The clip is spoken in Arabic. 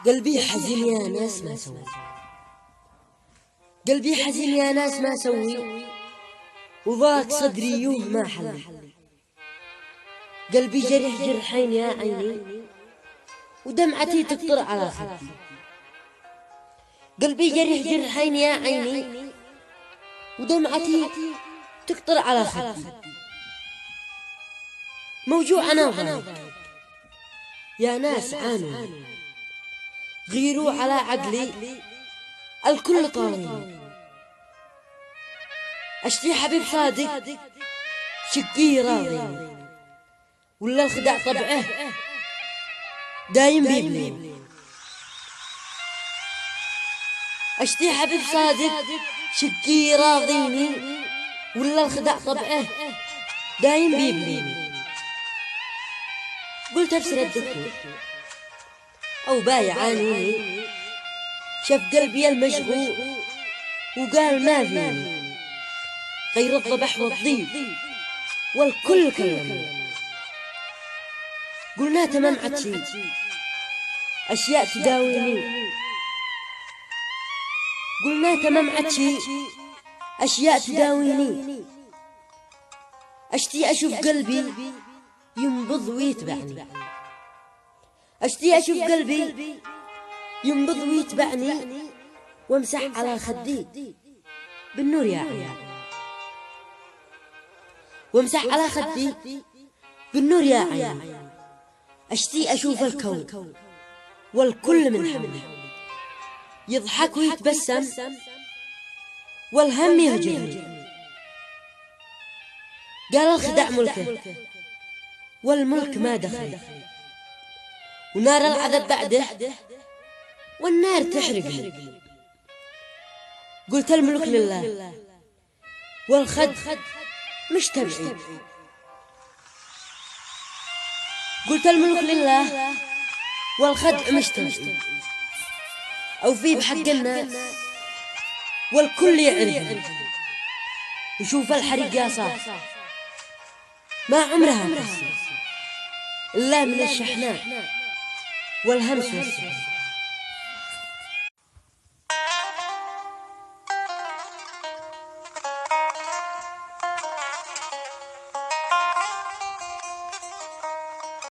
قلبي حزين يا ناس ما سوي، قلبي حزين يا ناس ما سوي، وضاق صدري يوه ما حل. قلبي جرح جرحين يا عيني، ودمعتي تقطر على خدي. قلبي جرح جرحين يا عيني، ودمعتي تقطر على خدي. موجوع أنا وضايق يا ناس عانوا، غيروا على عقلي الكل طاوين. أشتي حبيب صادق شقي راضي، ولا الخداع طبعه دايم بيبني. أشتي حبيب صادق شقي راضيني، ولا الخداع طبعه دايم بيبني. قلت أفسر الدكتور أو بايع عنوني، شاف قلبي المشغول وقال ما فيني غير الضبح والضيق، والكل كلمني. قلنا تمام عدشي أشياء تداويني، قلنا تمام عدشي أشياء تداويني. أشتي أشوف قلبي ينبض ويتبعني، أشتي أشوف قلبي ينبض ويتبعني، وامسح على خدي بالنور يا عيني، وامسح على خدي بالنور يا عيني. أشتي أشوف الكون والكل من حولي يضحك ويتبسم، والهم يهجرني. قال الخداع ملكه والملك ما دخل، ونار العذاب بعده والنار تحرقني. قلت الملك لله والخد مش تبعي، قلت الملك لله والخد مش تبعي. أو في بحق الناس والكل يعرف، وشوف الحريق يا صاح ما عمرها تحسن إلا من الشحناء والهمس والسحر.